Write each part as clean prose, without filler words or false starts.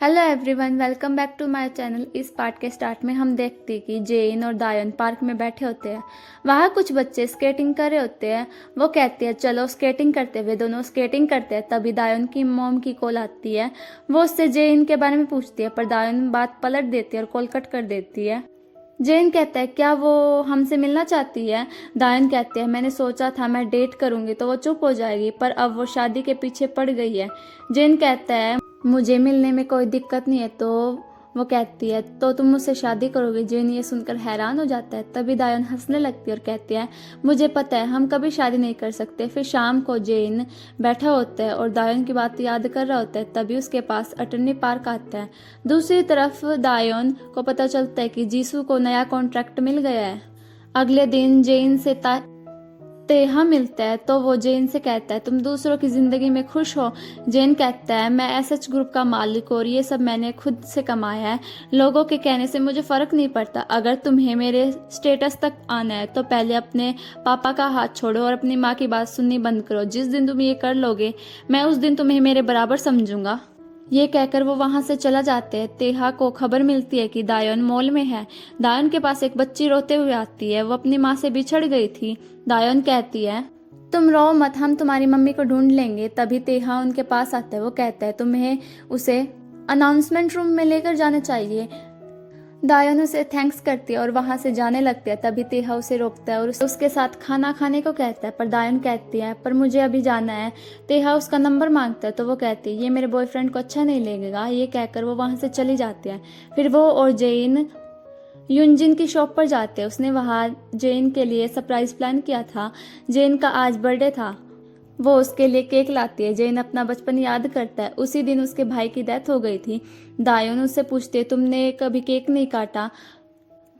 Hello everyone, welcome back to my channel. इस part के start में हम देखते हैं कि जेन और दायन पार्क में बैठे होते हैं। वहाँ कुछ बच्चे स्केटिंग कर रहे होते हैं। वो कहते हैं चलो स्केटिंग करते हुए दोनों स्केटिंग करते हैं। तभी दायन की मॉम की कॉल आती है। वो उससे जेन के बारे में पूछती है, पर दायन बात पलट देती है और कॉल कट कर देती है। जेन कहता है क्या वो हमसे मिलना चाहती है। दायन कहते हैं मैंने सोचा था मैं डेट करूंगी तो वो चुप हो जाएगी, पर अब वो शादी के पीछे पड़ गई है। जेन कहता है मुझे मिलने में कोई दिक्कत नहीं है। तो वो कहती है तो तुम मुझसे शादी करोगे। जेन ये सुनकर हैरान हो जाता है। तभी दायन हंसने लगती है और कहती है मुझे पता है हम कभी शादी नहीं कर सकते। फिर शाम को जेन बैठा होता है और दायन की बात याद कर रहा होता है। तभी उसके पास अटर्नी पार्क आता है। दूसरी तरफ दायन को पता चलता है कि जीसू को नया कॉन्ट्रैक्ट मिल गया है। अगले दिन जेन से तेहा मिलता है तो वो जेन से कहता है तुम दूसरों की जिंदगी में खुश हो। जेन कहता है मैं एसएच ग्रुप का मालिक और ये सब मैंने खुद से कमाया है। लोगों के कहने से मुझे फर्क नहीं पड़ता। अगर तुम्हें मेरे स्टेटस तक आना है तो पहले अपने पापा का हाथ छोड़ो और अपनी माँ की बात सुननी बंद करो। जिस दिन तुम ये कर लोगे मैं उस दिन तुम्हें मेरे बराबर समझूंगा। ये कहकर वो वहां से चला जाते हैं। तेहा को खबर मिलती है कि दायन मॉल में है। दायन के पास एक बच्ची रोते हुए आती है। वो अपनी माँ से बिछड़ गई थी। दायन कहती है तुम रो मत, हम तुम्हारी मम्मी को ढूंढ लेंगे। तभी तेहा उनके पास आता है। वो कहता है तुम्हें उसे अनाउंसमेंट रूम में लेकर जाना चाहिए। दायन उसे थैंक्स करती है और वहां से जाने लगती है। तभी तेहा उसे रोकता है और उसके साथ खाना खाने को कहता है, पर दायन कहती है पर मुझे अभी जाना है। तेहा उसका नंबर मांगता है तो वो कहती है ये मेरे बॉयफ्रेंड को अच्छा नहीं लगेगा। ये कहकर वो वहां से चली जाती है। फिर वो और जेन युनजिन की शॉप पर जाते हैं। उसने वहां जेन के लिए सरप्राइज प्लान किया था। जेन का आज बर्थडे था। वो उसके लिए केक लाती है। जेन अपना बचपन याद करता है। उसी दिन उसके भाई की डेथ हो गई थी। दायन उससे पूछती है तुमने कभी केक नहीं काटा।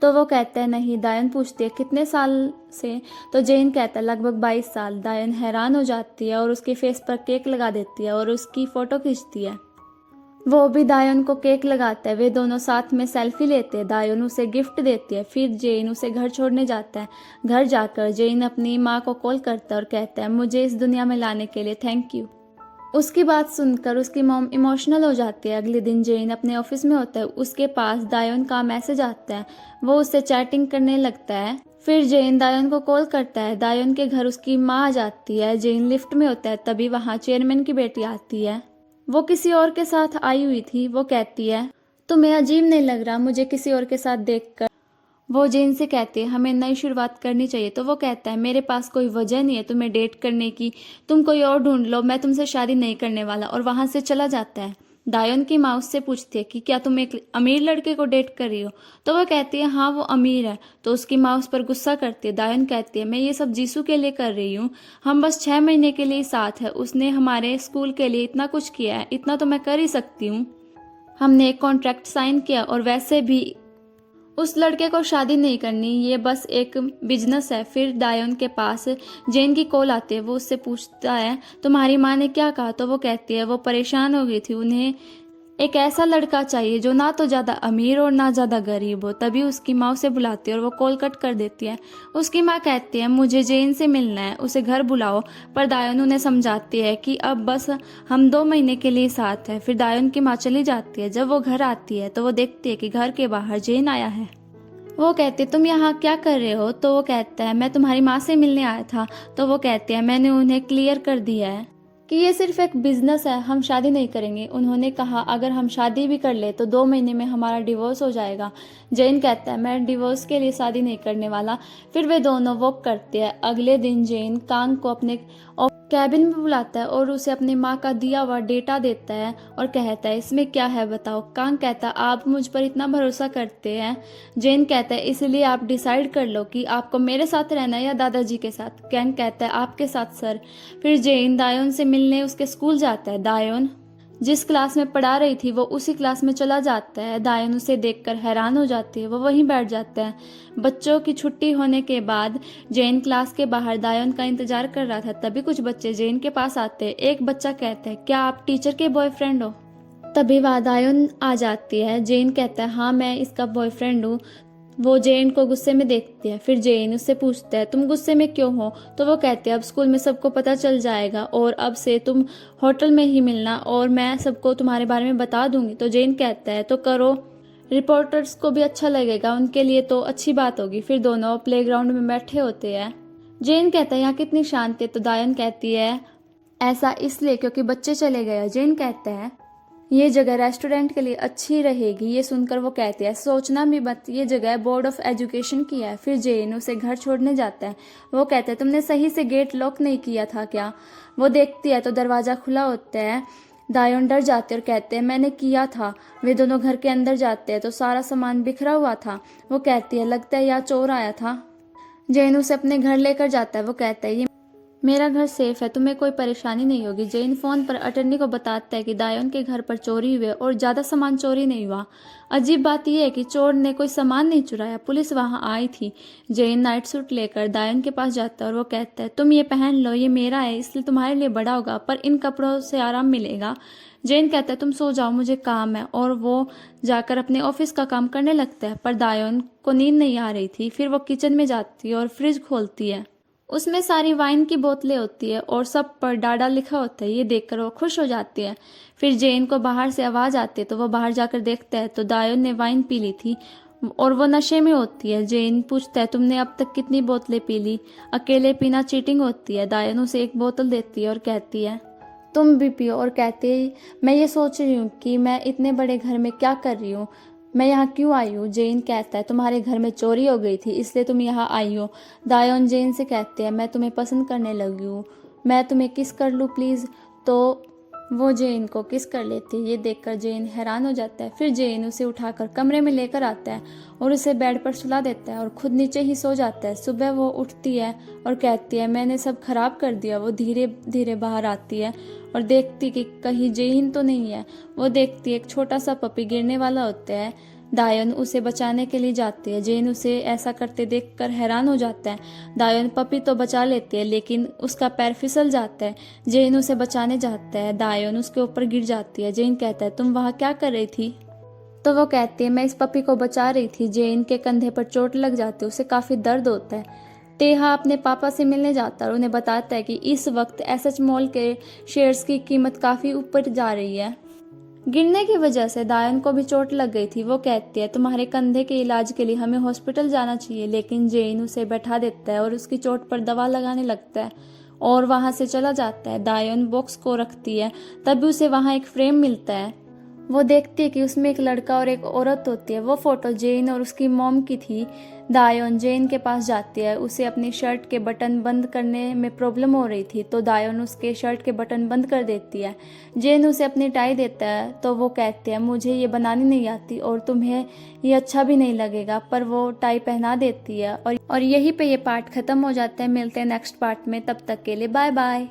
तो वो कहता है नहीं। दायन पूछती है कितने साल से। तो जेन कहता है लगभग 22 साल। दायन हैरान हो जाती है और उसके फेस पर केक लगा देती है और उसकी फोटो खींचती है। वो भी दायन को केक लगाता है। वे दोनों साथ में सेल्फी लेते हैं। दायन उसे गिफ्ट देती है। फिर जेन उसे घर छोड़ने जाता है। घर जाकर जेन अपनी माँ को कॉल करता है और कहता है मुझे इस दुनिया में लाने के लिए थैंक यू। उसकी बात सुनकर उसकी मॉम इमोशनल हो जाती है। अगले दिन जेन अपने ऑफिस में होता है। उसके पास दायन का मैसेज आता है। वो उससे चैटिंग करने लगता है। फिर जेन दायन को कॉल करता है। दायन के घर उसकी माँ आ जाती है। जेन लिफ्ट में होता है। तभी वहाँ चेयरमैन की बेटी आती है। वो किसी और के साथ आई हुई थी। वो कहती है तुम्हें अजीब नहीं लग रहा मुझे किसी और के साथ देखकर। वो जेन से कहती है हमें नई शुरुआत करनी चाहिए। तो वो कहता है मेरे पास कोई वजह नहीं है तुम्हें डेट करने की। तुम कोई और ढूंढ लो, मैं तुमसे शादी नहीं करने वाला। और वहां से चला जाता है। दायन की माँ उससे पूछती है कि क्या तुम एक अमीर लड़के को डेट कर रही हो। तो वो कहती है हाँ वो अमीर है। तो उसकी माँ उस पर गुस्सा करती है। दायन कहती है मैं ये सब जीसू के लिए कर रही हूँ। हम बस 6 महीने के लिए साथ है। उसने हमारे स्कूल के लिए इतना कुछ किया है, इतना तो मैं कर ही सकती हूँ। हमने एक कॉन्ट्रैक्ट साइन किया और वैसे भी उस लड़के को शादी नहीं करनी, ये बस एक बिजनेस है। फिर दायन के पास जेन की कॉल आती है। वो उससे पूछता है तुम्हारी माँ ने क्या कहा। तो वो कहती है वो परेशान हो गई थी। उन्हें एक ऐसा लड़का चाहिए जो ना तो ज्यादा अमीर और ना ज्यादा गरीब हो। तभी उसकी माँ उसे बुलाती है और वो कॉल कट कर देती है। उसकी माँ कहती है मुझे जेन से मिलना है, उसे घर बुलाओ। पर दायन उन्हें समझाती है कि अब बस हम 2 महीने के लिए साथ है। फिर दायन की माँ चली जाती है। जब वो घर आती है तो वो देखती है कि घर के बाहर जेन आया है। वो कहती है तुम यहाँ क्या कर रहे हो। तो वो कहता है मैं तुम्हारी माँ से मिलने आया था। तो वो कहती है मैंने उन्हें क्लियर कर दिया है कि ये सिर्फ एक बिजनेस है, हम शादी नहीं करेंगे। उन्होंने कहा अगर हम शादी भी कर ले तो 2 महीने में हमारा डिवोर्स हो जाएगा। जेन कहता है मैं डिवोर्स के लिए शादी नहीं करने वाला। फिर वे दोनों वॉक करते हैं। अगले दिन जेन कांग को अपने कैबिन में बुलाता है और उसे अपनी माँ का दिया हुआ डेटा देता है और कहता है इसमें क्या है बताओ। कांग कहता है आप मुझ पर इतना भरोसा करते हैं। जेन कहता है इसलिए आप डिसाइड कर लो कि आपको मेरे साथ रहना है या दादाजी के साथ। कांग कहता है आपके साथ सर। फिर जेन दायन से मिलने उसके स्कूल जाता है। दायन जिस क्लास में पढ़ा रही थी वो उसी क्लास में चला जाता है। दायन उसे देखकर हैरान हो जाती है। वो वहीं बैठ जाता है। बच्चों की छुट्टी होने के बाद जेन क्लास के बाहर दायन का इंतजार कर रहा था। तभी कुछ बच्चे जेन के पास आते हैं। एक बच्चा कहता है क्या आप टीचर के बॉयफ्रेंड हो। तभी वहाँ दायन आ जाती है। जेन कहता है हाँ मैं इसका बॉयफ्रेंड हूँ। वो जेन को गुस्से में देखती है। फिर जेन उससे पूछता है तुम गुस्से में क्यों हो? तो वो कहती है अब स्कूल में सबको पता चल जाएगा और अब से तुम होटल में ही मिलना और मैं सबको तुम्हारे बारे में बता दूंगी। तो जेन कहता है तो करो, रिपोर्टर्स को भी अच्छा लगेगा, उनके लिए तो अच्छी बात होगी। फिर दोनों प्लेग्राउंड में बैठे होते हैं। जेन कहता है यहाँ कितनी शांति है। तो दायन कहती है ऐसा इसलिए क्योंकि बच्चे चले गए। जेन कहता है ये जगह रेस्टोरेंट के लिए अच्छी रहेगी। ये सुनकर वो कहती है सोचना भी मत, ये जगह बोर्ड ऑफ एजुकेशन की है। फिर जेन उसे घर छोड़ने जाता है। वो कहता है तुमने सही से गेट लॉक नहीं किया था क्या? वो देखती है तो दरवाज़ा खुला होता है। दायोन डर जाते और कहते हैं मैंने किया था। वे दोनों घर के अंदर जाते हैं तो सारा सामान बिखरा हुआ था। वो कहती है लगता है यहाँ चोर आया था। जेन उसे अपने घर लेकर जाता है। वो कहता है ये मेरा घर सेफ है, तुम्हें कोई परेशानी नहीं होगी। जेन फोन पर अटर्नी को बताता है कि दायोन के घर पर चोरी हुई और ज़्यादा सामान चोरी नहीं हुआ। अजीब बात यह है कि चोर ने कोई सामान नहीं चुराया, पुलिस वहां आई थी। जेन नाइट सूट लेकर दायोन के पास जाता है और वो कहता है तुम ये पहन लो, ये मेरा है इसलिए तुम्हारे लिए बड़ा होगा पर इन कपड़ों से आराम मिलेगा। जेन कहता है तुम सो जाओ मुझे काम है और वो जाकर अपने ऑफिस का काम करने लगता है। पर दायोन को नींद नहीं आ रही थी। फिर वो किचन में जाती है और फ्रिज खोलती है। उसमें सारी वाइन की बोतलें होती है और सब पर डाडा लिखा होता है। ये देखकर वो खुश हो जाती है। फिर जेन को बाहर से आवाज़ आती है तो वो बाहर जाकर देखता है तो दायोन ने वाइन पी ली थी और वो नशे में होती है। जेन पूछता है तुमने अब तक कितनी बोतलें पी ली? अकेले पीना चीटिंग होती है। दायोन उसे एक बोतल देती है और कहती है तुम भी पियो। और कहती है मैं ये सोच रही हूँ कि मैं इतने बड़े घर में क्या कर रही हूँ, मैं यहाँ क्यों आई हूँ? जेन कहता है तुम्हारे घर में चोरी हो गई थी इसलिए तुम यहाँ आई हो। दायोन जेन से कहते हैं मैं तुम्हें पसंद करने लगी हूँ, मैं तुम्हें किस कर लूँ प्लीज़। तो वो जेन को किस कर लेती है। ये देखकर जेन हैरान हो जाता है। फिर जेन उसे उठाकर कमरे में लेकर आता है और उसे बेड पर सुला देता है और खुद नीचे ही सो जाता है। सुबह वो उठती है और कहती है मैंने सब खराब कर दिया। वो धीरे धीरे बाहर आती है और देखती कि कहीं जेन तो नहीं है। वो देखती है एक छोटा सा पपी गिरने वाला होता है। दायोन उसे बचाने के लिए जाती है। जेन उसे ऐसा करते देखकर हैरान हो जाता है। दायोन पपी तो बचा लेती है लेकिन उसका पैर फिसल जाता है। जेन उसे बचाने जाता है, दायोन उसके ऊपर गिर जाती है। जेन कहता है तुम वहाँ क्या कर रही थी? तो वो कहती है मैं इस पपी को बचा रही थी। जेन के कंधे पर चोट लग जाती है, उसे काफ़ी दर्द होता है। तेहा अपने पापा से मिलने जाता है और उन्हें बताता है कि इस वक्त एसएच मॉल के शेयर्स की कीमत काफ़ी ऊपर जा रही है। गिरने की वजह से दायन को भी चोट लग गई थी। वो कहती है तुम्हारे कंधे के इलाज के लिए हमें हॉस्पिटल जाना चाहिए, लेकिन जेन उसे बैठा देता है और उसकी चोट पर दवा लगाने लगता है और वहां से चला जाता है। दायन बॉक्स को रखती है, तभी उसे वहां एक फ्रेम मिलता है। वो देखती है कि उसमें एक लड़का और एक औरत होती है। वो फोटो जेन और उसकी मॉम की थी। दायोन जेन के पास जाती है, उसे अपनी शर्ट के बटन बंद करने में प्रॉब्लम हो रही थी तो दायोन उसके शर्ट के बटन बंद कर देती है। जेन उसे अपनी टाई देता है तो वो कहती है मुझे ये बनानी नहीं आती और तुम्हें ये अच्छा भी नहीं लगेगा, पर वो टाई पहना देती है और यहीं पे ये पार्ट खत्म हो जाता है। मिलते हैं नेक्स्ट पार्ट में, तब तक के लिए बाय बाय।